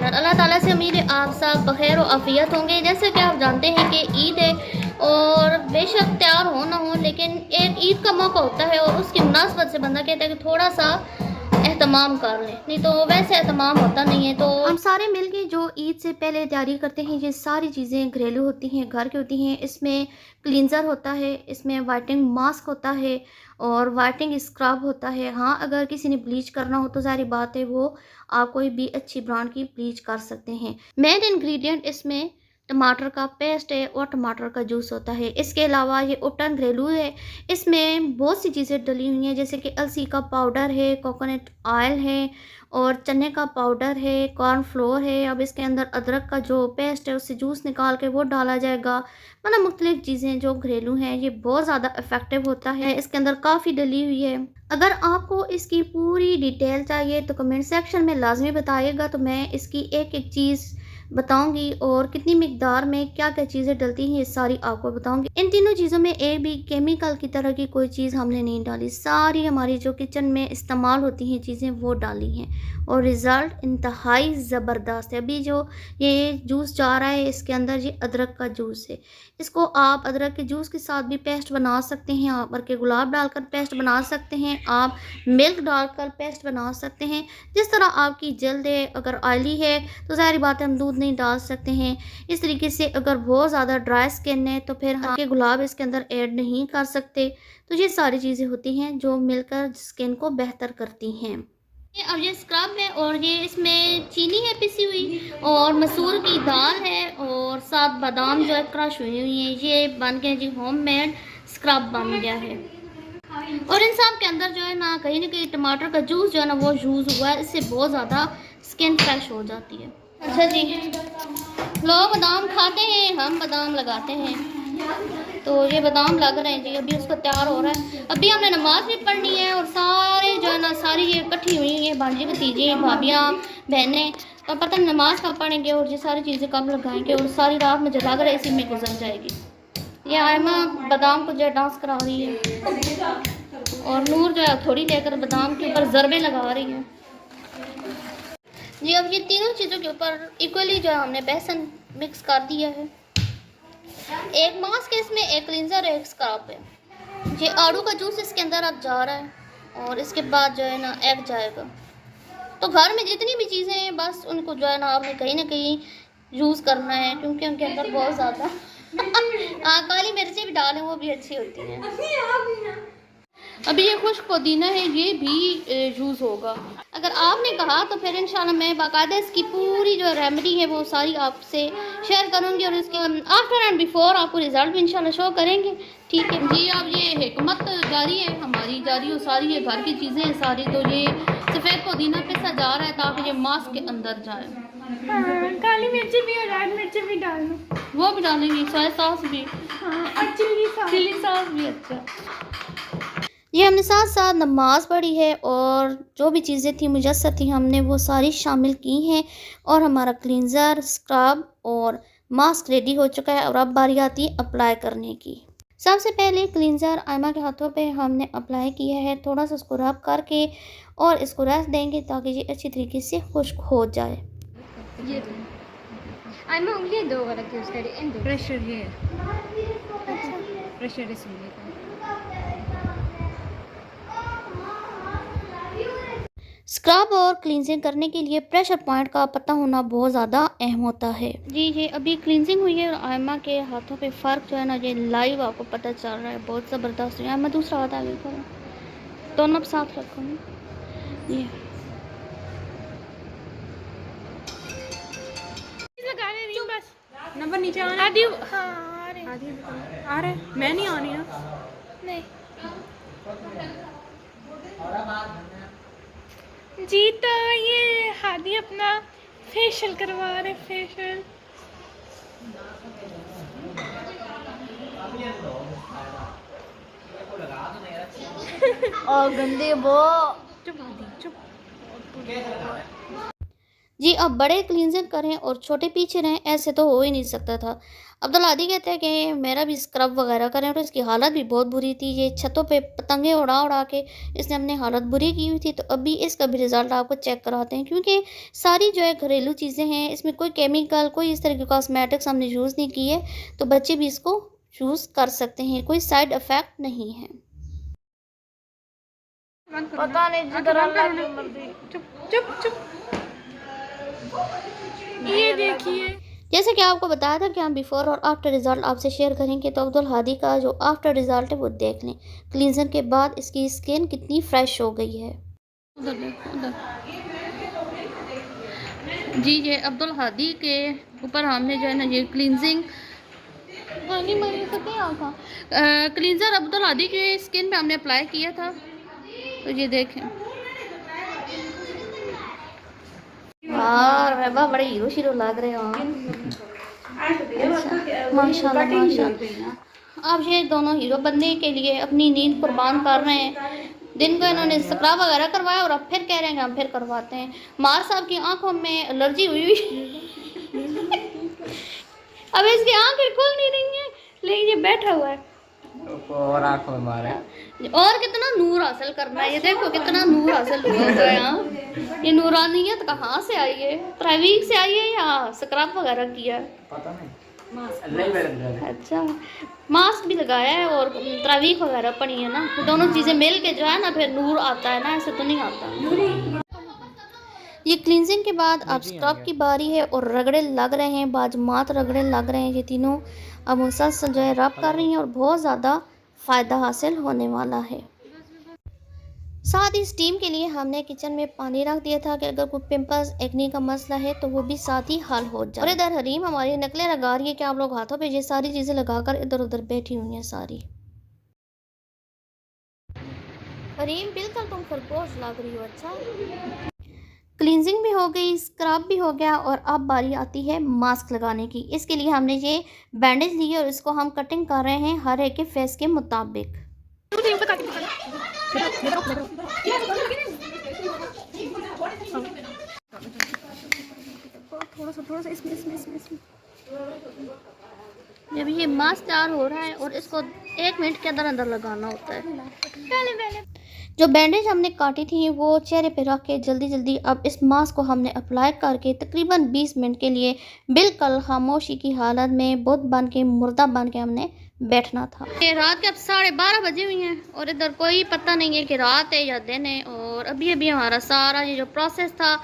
Banner. अल्लाह ताला से उम्मीद है आप सब बखैर और आफियत होंगे। जैसे कि आप जानते हैं कि ईद है और बेशक तैयार हो ना हो, लेकिन एक ईद का मौका होता है और उसकी मुनासबत से बंदा कहता है कि थोड़ा सा एहतमाम कर लें, नहीं तो वैसे एहतमाम होता नहीं है। तो हम सारे मिलके जो ईद से पहले तैयारी करते हैं, ये सारी चीज़ें घरेलू होती हैं, घर की होती हैं। इसमें क्लींजर होता है, इसमें वाइटनिंग मास्क होता है और वाइटनिंग स्क्रब होता है। हाँ, अगर किसी ने ब्लीच करना हो तो सारी बात है, वो आप कोई भी अच्छी ब्रांड की ब्लीच कर सकते हैं। मेन इंग्रेडिएंट इसमें टमाटर का पेस्ट है और टमाटर का जूस होता है। इसके अलावा ये उपटन घरेलू है, इसमें बहुत सी चीज़ें डली हुई हैं, जैसे कि अलसी का पाउडर है, कोकोनट ऑयल है और चने का पाउडर है, कॉर्नफ्लोर है। अब इसके अंदर अदरक का जो पेस्ट है उससे जूस निकाल के वो डाला जाएगा। मतलब मुख्तलिफ चीज़ें जो घरेलू हैं, ये बहुत ज़्यादा इफ़ेक्टिव होता है। इसके अंदर काफ़ी डली हुई है। अगर आपको इसकी पूरी डिटेल चाहिए तो कमेंट सेक्शन में लाजमी बताइएगा, तो मैं इसकी एक एक चीज़ बताऊंगी और कितनी मिकदार में क्या क्या चीज़ें डलती हैं ये सारी आपको बताऊंगी। इन तीनों चीज़ों में एक भी केमिकल की तरह की कोई चीज़ हमने नहीं डाली, सारी हमारी जो किचन में इस्तेमाल होती हैं चीज़ें वो डाली हैं और रिज़ल्ट इंतहाई ज़बरदस्त है। अभी जो ये जूस जा रहा है इसके अंदर ये अदरक का जूस है। इसको आप अदरक के जूस के साथ भी पेस्ट बना सकते हैं, आप के गुलाब डालकर पेस्ट बना सकते हैं, आप मिल्क डालकर पेस्ट बना सकते हैं। जिस तरह आपकी जल्द है, अगर ऑयली है तो सारी बात हम दूध नहीं डाल सकते हैं। इस तरीके से अगर बहुत ज़्यादा ड्राई स्किन है तो फिर हम गुलाब इसके अंदर ऐड नहीं कर सकते। तो ये सारी चीज़ें होती हैं जो मिलकर स्किन को बेहतर करती हैं। अब ये स्क्रब है और ये इसमें चीनी है पिसी हुई और मसूर की दाल है और साथ बादाम जो है क्रश हुई हुई है। ये बन गया जी होममेड स्क्रब बन गया है। और इन सब के अंदर जो है ना कहीं टमाटर का जूस जो है ना वो यूज़ हुआ है, इससे बहुत ज़्यादा स्किन फ्रेश हो जाती है। अच्छा जी, लोग बादाम खाते हैं, हम बादाम लगाते हैं। तो ये बादाम लग रहे हैं जी, अभी उसको तैयार हो रहा है। अभी हमने नमाज भी पढ़नी है और सारे जो है ना सारी ये इकट्ठी हुई हैं, भांजी भतीजी भाभियाँ बहनें, तो पता नहीं नमाज कब पढ़ेंगे और ये सारी चीज़ें कब लगाएंगे और सारी रात मुझे लग रहा है इसी में गुजर जाएगी। ये आयमा बादाम को जो है डांस करा रही है और नूर जो है थोड़ी लेकर बादाम के ऊपर ज़रबे लगा रही है जी। अब ये तीनों चीज़ों के ऊपर इक्वली जो है हमने बेसन मिक्स कर दिया है। एक मास्क है इसमें, एक क्लींजर है, एक स्क्रब है। ये आड़ू का जूस इसके अंदर अब जा रहा है और इसके बाद जो है ना एग जाएगा। तो घर में जितनी भी चीज़ें हैं बस उनको जो है ना आपने कहीं ना कहीं यूज़ करना है, क्योंकि उनके अंदर बहुत ज़्यादा काली मिर्चें भी डालें, वो भी अच्छी होती हैं। अभी ये खुश्क पुदीना है, ये भी यूज़ होगा। अगर आपने कहा तो फिर इंशाल्लाह मैं बाकायदा इसकी पूरी जो रेमेडी है वो सारी आपसे शेयर करूँगी और इसके आफ्टर एंड बिफोर आपको रिज़ल्ट भी इंशाल्लाह शो करेंगे। ठीक है जी। अब ये हिकमत जारी है हमारी, जारी और सारी ये घर की चीज़ें हैं सारी। तो ये सफ़ेद पुदीना पिसा जा रहा है ताकि ये मास्क के अंदर जाए। हाँ, काली मिर्ची भी और रेड मिर्ची भी डाल लो, वो भी डालेंगे, सोया सॉस भी। हाँ, और चिल्ली सॉस भी। अच्छा, ये हमने साथ साथ नमाज पढ़ी है और जो भी चीज़ें थी मुयस्सर थी हमने वो सारी शामिल की हैं और हमारा क्लींजर स्क्रब और मास्क रेडी हो चुका है। और अब बारी आती है अप्लाई करने की। सबसे पहले क्लींजर आयमा के हाथों पे हमने अप्लाई किया है, थोड़ा सा इसको रब करके और इसको रेस्ट देंगे ताकि ये अच्छी तरीके से खुश्क हो जाए। ये आयमा उंगली दो वाला यूज़ करें, इन दो प्रेशर है। अच्छा, प्रेशर इस उंगली का। स्क्रब और क्लींजिंग करने के लिए प्रेशर पॉइंट का पता होना बहुत ज़्यादा अहम होता है जी। ये अभी क्लींजिंग हुई है और आयमा के हाथों पे फ़र्क जो है ना ये लाइव आपको पता चल रहा है, बहुत ज़बरदस्त है। आयमा दूसरा हाथ आगे करो, दोनों साथ रखो। ये लगा रहे हैं बस, नंबर नीचे आना आदि। हाँ आ रहे, मैं नहीं आनी ना। नहीं जी, तो ये हादी अपना फेशियल करवा रहे, फेशियल। और गंदे वो चुप हादी चुप। जी अब बड़े क्लींजर करें और छोटे पीछे रहें, ऐसे तो हो ही नहीं सकता था। अब्दुल हादी कहते हैं कि मेरा भी स्क्रब वगैरह करें, और इसकी हालत भी बहुत बुरी थी। ये छतों पे पतंगे उड़ा उड़ा के इसने अपनी हालत बुरी की हुई थी। तो अभी इसका भी रिज़ल्ट आपको चेक कराते हैं, क्योंकि सारी जो है घरेलू चीज़ें हैं, इसमें कोई केमिकल, कोई इस तरह की कॉस्मेटिक्स हमने यूज़ नहीं की है। तो बच्चे भी इसको यूज़ कर सकते हैं, कोई साइड इफ़ेक्ट नहीं है। पता नहीं जिधर अल्लाह की मर्जी। चुप चुप चुप। ये देखिए, जैसे कि आपको बताया था कि हम बिफ़ोर और आफ्टर रिज़ल्ट आपसे शेयर करेंगे, तो अब्दुल हादी का जो आफ्टर रिज़ल्ट है वो देख लें। क्लींजर के बाद इसकी स्किन कितनी फ्रेश हो गई है। उधर देखो, उधर जी, ये अब्दुल हादी के ऊपर हमने जो है ना ये क्लींजिंग क्लींजर अब्दुल हादी के स्किन पे हमने अप्लाई किया था। तो ये देखें, यार वह बड़े हीरो शीरो लग रहे हो माशाल्लाह माशाल्लाह। आप ये दोनों हीरो बनने के लिए अपनी नींद कुर्बान कर रहे हैं। दिन को इन्होंने स्क्रब वगैरह करवाया और अब फिर कह रहे हैं कि हम फिर करवाते हैं। मार साहब की आंखों में एलर्जी हुई अब इसकी आंखें खुल नहीं रही हैं, लेकिन ये बैठा हुआ है और आंखों में मारा और कितना नूर हासिल करना है। ये देखो कितना नूर हासिल हुआ है यहाँ। ये नूरानियत कहाँ से आई है? तरावीह से आई है या स्क्रब वगैरह किया है? पता नहीं। अच्छा, मास्क भी लगाया है और तरावीह वगैरह पड़ी है ना, तो दोनों चीज़ें मिल के जो है ना फिर नूर आता है ना, ऐसे तो नहीं आता। ये क्लींजिंग के बाद अब स्क्रब की बारी है और रगड़े लग रहे हैं, बाजमात रगड़े लग रहे हैं। ये तीनों अब मुसलसल जो है रब कर रही हैं और बहुत ज़्यादा फ़ायदा हासिल होने वाला है। साथ ही स्टीम के लिए हमने किचन में पानी रख दिया था कि अगर कोई पिंपल्स एक्ने का मसला है तो वो भी साथ ही हल हो जाए। और इधर हरीम हमारी नकलें लगा रही है कि आप लोग हाथों पे ये सारी चीज़ें लगाकर इधर उधर बैठी हुई हैं सारी। हरीम बिल्कुल तुम खरगोश लग रही हो। अच्छा, क्लींजिंग भी हो गई, स्क्रब भी हो गया और अब बारी आती है मास्क लगाने की। इसके लिए हमने ये बैंडेज लिए और इसको हम कटिंग कर रहे हैं हर एक के फेस के मुताबिक। थोड़ा सा इसमें जब ये मास्क तैयार हो रहा है और इसको 1 मिनट के अंदर अंदर लगाना होता है। पहले जो बैंडेज हमने काटी थी वो चेहरे पे रख के जल्दी अब इस मास्क को हमने अप्लाई करके तकरीबन 20 मिनट के लिए बिल्कुल खामोशी की हालत में बुत बन के मुर्दा बन के हमने बैठना था। ये रात के अब 12:30 बजे हुई हैं और इधर कोई पता नहीं है कि रात है या दिन है। और अभी हमारा सारा ये जो प्रोसेस था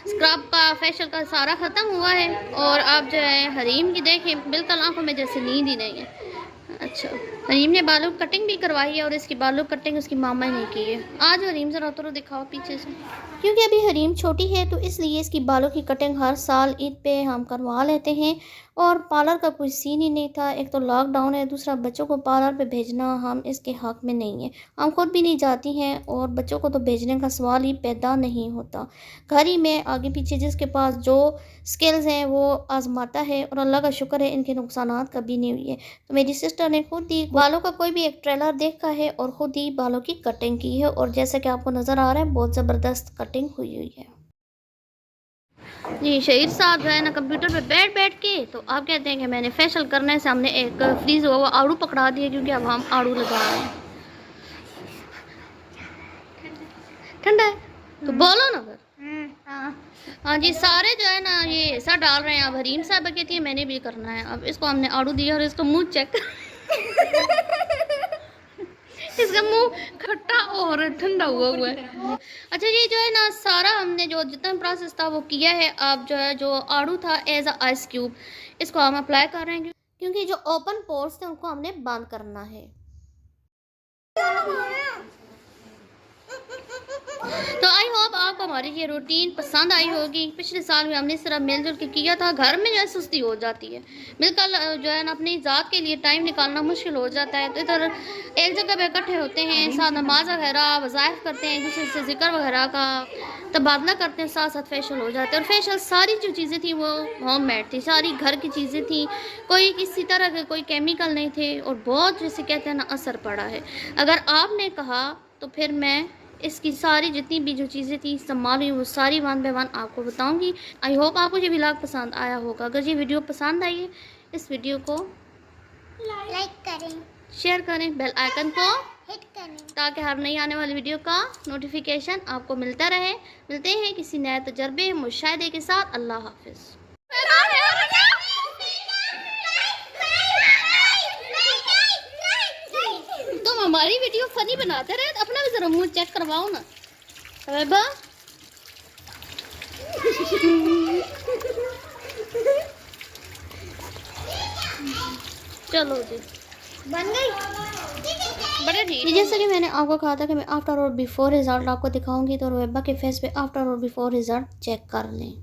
स्क्रब का, फेशियल का, सारा ख़त्म हुआ है। और अब जो है हरीम की देखें बिल्कुल आंखों में जैसे नींद ही नहीं है। अच्छा, हरीम ने बालों की कटिंग भी करवाई है और इसकी बालों की कटिंग उसकी मामा ने की है। आज हरीम ज़रा उतरो दिखाओ पीछे से, क्योंकि अभी हरीम छोटी है तो इसलिए इसकी बालों की कटिंग हर साल ईद पे हम करवा लेते हैं। और पार्लर का कोई सीन ही नहीं था। एक तो लॉकडाउन है, दूसरा बच्चों को पार्लर पे भेजना हम इसके हक़ में नहीं है। हम खुद भी नहीं जाती हैं और बच्चों को तो भेजने का सवाल ही पैदा नहीं होता। घर ही में आगे पीछे जिसके पास जो स्किल्स हैं वो आजमाता है और अल्लाह का शुक्र है इनके नुकसानात कभी नहीं हुई है। तो मेरी सिस्टर ने खुद ही बालों का कोई भी एक ट्रेलर देखा है और ख़ुद ही बालों की कटिंग की है और जैसा कि आपको नज़र आ रहा है बहुत ज़बरदस्त कटिंग हुई है। जी, शहीद साहब जो है ना कंप्यूटर पे बैठ के तो आप कहते हैं कि मैंने फेशियल करना है, सामने एक फ्रीज हुआ आड़ू पकड़ा दिया क्योंकि अब हम आड़ू लगा रहे हैं। ठंडा है तो बोलो ना फिर। हाँ जी, सारे जो है ना ये ऐसा डाल रहे हैं। अब हरीम साहब कहती है मैंने भी करना है। अब इसको हमने आड़ू दिया और इसको मुँह चेक इसका मुंह खट्टा और ठंडा हुआ है। अच्छा, ये जो है ना सारा हमने जो जितना प्रोसेस था वो किया है। अब जो है जो आड़ू था एज अ आइस क्यूब इसको हम अप्लाई कर रहे हैं क्योंकि जो ओपन पोर्स थे उनको हमने बंद करना है। तो आई होप आपको हमारी ये रूटीन पसंद आई होगी। पिछले साल में हमने इस तरह मिलजुल के किया था। घर में जो है सुस्ती हो जाती है, बिल्कुल जो है ना अपनी ज़ात के लिए टाइम निकालना मुश्किल हो जाता है। तो इधर एक जगह पे इकट्ठे होते हैं, साथ नमाज वगैरह वज़ाइफ करते हैं, दूसरे से जिक्र वगैरह का तबादला करते हैं, साथ साथ फेशियल हो जाते हैं। और फेशियल सारी जो चीज़ें थी वो होममेड थी, सारी घर की चीज़ें थी, कोई किसी तरह के कोई केमिकल नहीं थे और बहुत जैसे कहते हैं ना असर पड़ा है। अगर आपने कहा तो फिर मैं इसकी सारी जितनी भी जो चीज़ें थी इस्तेमाल हुई वो सारी वन बाय वन आपको बताऊंगी। आई होप आपको ये व्लॉग पसंद आया होगा। अगर ये वीडियो पसंद आई है इस वीडियो को लाइक करें, शेयर करें, बेल आइकन को हिट करें। ताकि हर नई आने वाली वीडियो का नोटिफिकेशन आपको मिलता रहे। मिलते हैं किसी नए तजर्बे मुशाहिदे के साथ। अल्लाह हाफिज़। तुम हमारी वीडियो फनी बनाते रहे तो अपना भी जरा मुंह चेक करवाओ ना। अबा चलो जी बन गई। बड़े ठीक। जैसे कि मैंने आपको कहा था कि मैं आफ्टर और बिफोर रिजल्ट आपको दिखाऊंगी, तो रुबैबा के फेस पे आफ्टर और बिफोर रिजल्ट चेक कर लें।